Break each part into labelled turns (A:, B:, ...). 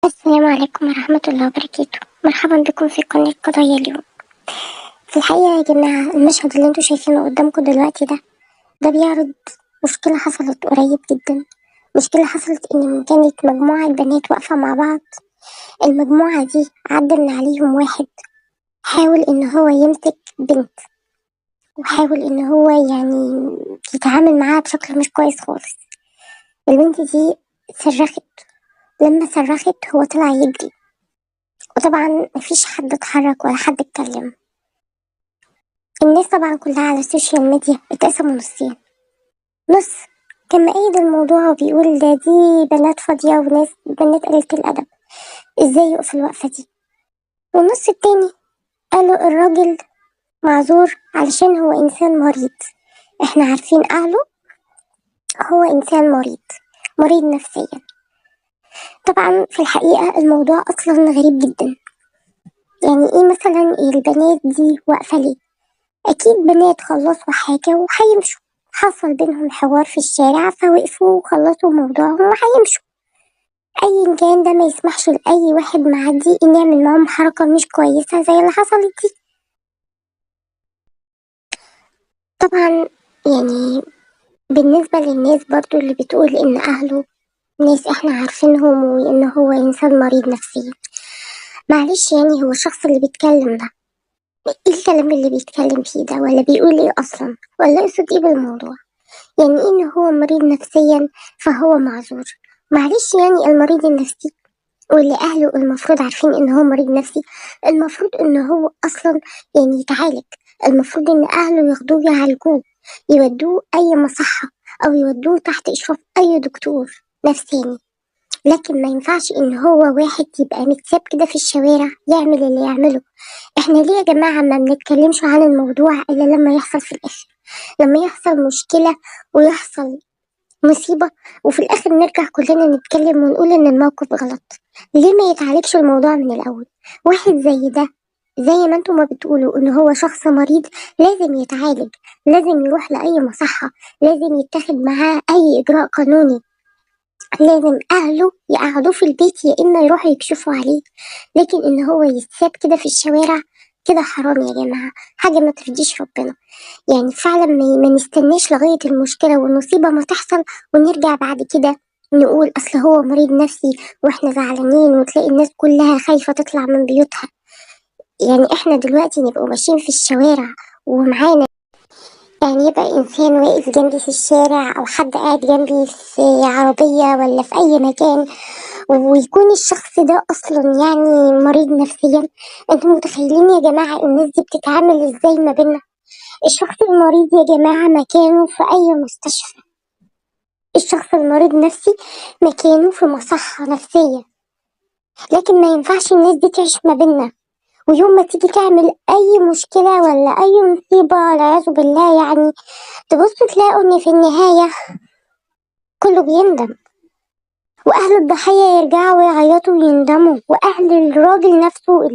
A: السلام عليكم ورحمة الله وبركاته. مرحبا بكم في قناة قضايا اليوم. في الحقيقة يا جماعة، المشهد اللي انتوا شايفينه قدامكم دلوقتي ده بيعرض مشكلة حصلت قريب جدا. مشكلة حصلت ان كانت مجموعة بنات واقفة مع بعض. المجموعة دي عدى من عليهم واحد حاول ان هو يمسك بنت، وحاول ان هو يتعامل معاها بشكل مش كويس خالص. البنت دي صرخت، لما صرخت هو طلع يجري، وطبعا مفيش حد اتحرك ولا حد اتكلم. الناس طبعا كلها على السوشيال ميديا اتقسموا نصين. نص كان مأيد الموضوع وبيقول دي بنات فاضية وناس بنات قليلة الأدب، ازاي يقف الوقفة دي. والنص التاني قالوا الراجل معذور علشان هو إنسان مريض، احنا عارفين أهله، هو إنسان مريض نفسيا. طبعا في الحقيقة الموضوع أصلا غريب جدا. يعني ايه مثلا البنات دي واقفة ليه؟ أكيد بنات خلصوا حاجة وهيمشوا، حصل بينهم حوار في الشارع فوقفوا وخلصوا موضوعهم وهيمشوا. أيا كان ده ما يسمحش لأي واحد معدي إن يعمل معاهم حركة مش كويسة زي اللي حصلت دي. طبعا يعني بالنسبة للناس برضو اللي بتقول إن أهله ناس إحنا عارفينهم وإن هو إنسان مريض نفسيا، معلش يعني هو الشخص اللي بيتكلم ده إيه الكلام اللي بيتكلم فيه ده؟ ولا بيقول إيه أصلا؟ ولا يقصد إيه بالموضوع؟ يعني إن هو مريض نفسيا فهو معذور؟ معلش يعني المريض النفسي واللي أهله المفروض عارفين إن هو مريض نفسي، المفروض إن هو أصلا يتعالج. المفروض إن أهله ياخدوه يعالجوه، يودوه أي مصحة أو يودوه تحت إشراف أي دكتور نفساني. لكن ما ينفعش إن هو واحد يبقى متساب كده في الشوارع يعمل اللي يعمله. إحنا ليه يا جماعة ما بنتكلمش عن الموضوع إلا لما يحصل في الآخر، لما يحصل مشكلة ويحصل مصيبة وفي الآخر نرجع كلنا نتكلم ونقول إن الموقف غلط؟ ليه ما يتعالجش الموضوع من الأول؟ واحد زي ده زي ما انتوا ما بتقولوا إن هو شخص مريض لازم يتعالج، لازم يروح لأي مصحة، لازم يتاخد معاه أي إجراء قانوني، لازم أهله يقعدوه في البيت يا إما يروحوا يكشفوا عليه. لكن إن هو يتساب كده في الشوارع كده حرام يا جماعة، حاجة ما ترضيش ربنا. يعني فعلا ما نستناش لغاية المشكلة والمصيبة ما تحصل ونرجع بعد كده نقول أصل هو مريض نفسي وإحنا زعلانين، وتلاقي الناس كلها خايفة تطلع من بيوتها. يعني إحنا دلوقتي نبقوا ماشيين في الشوارع ومعانا يعني يبقى إنسان واقف جنبي في الشارع أو حد قاعد جنبي في عربية ولا في أي مكان ويكون الشخص ده أصلا مريض نفسيا. انتوا متخيلين يا جماعة الناس دي بتتعامل ازاي ما بيننا؟ الشخص المريض يا جماعة مكانه في أي مستشفى، الشخص المريض نفسي مكانه في مصحة نفسية. لكن ما ينفعش الناس دي تعيش ما بيننا، ويوم ما تيجي تعمل أي مشكلة ولا أي مصيبة والعياذ بالله تبصوا تلاقوا إن في النهاية كله بيندم، وأهل الضحية يرجعوا يعيطوا ويندموا، وأهل الراجل نفسه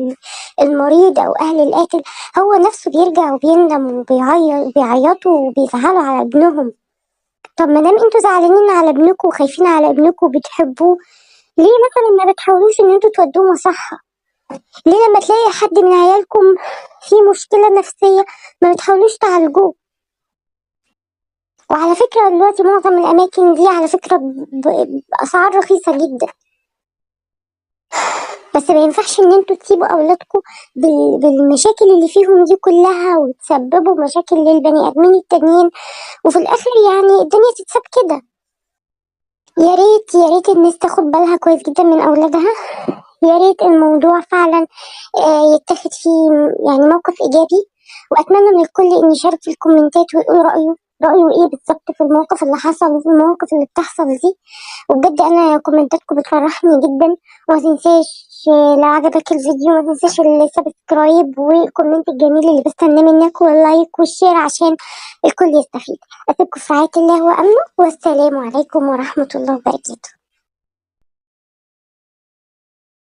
A: المريض أو أهل القاتل هو نفسه بيرجع وبيندم وبيعيطوا وبيزعلوا على ابنهم. طب ما دام انتوا زعلانين على ابنكم وخايفين على ابنكم وبتحبوه، ليه مثلا ما بتحاولوش ان انتوا تودوه مصحة؟ ليه لما تلاقي حد من عيالكم في مشكلة نفسية ما بتحاولوش تعالجوه؟ وعلى فكرة دلوقتي معظم الأماكن دي على فكرة بأسعار رخيصة جدا. بس ما ينفعش ان انتوا تسيبوا اولادكم بالمشاكل اللي فيهم دي كلها وتسببوا مشاكل للبني ادمين التانيين، وفي الاخر الدنيا تتساب كده. يا ريت الناس تاخد بالها كويس جدا من اولادها. يا ريت الموضوع فعلا يتاخد فيه موقف ايجابي. واتمنى من الكل ان يشارك في الكومنتات ويقول رأيه ايه بالظبط في الموقف اللي حصل وفي المواقف اللي بتحصل دي. وبجد انا كومنتاتكم بتفرحني جدا. وما تنساش لو عجبك الفيديو ما تنساش السبسكرايب والكومنت الجميل اللي بستناه منك واللايك والشير عشان الكل يستفيد. اسيبكم في رعاية الله وامنه، والسلام عليكم ورحمة الله وبركاته.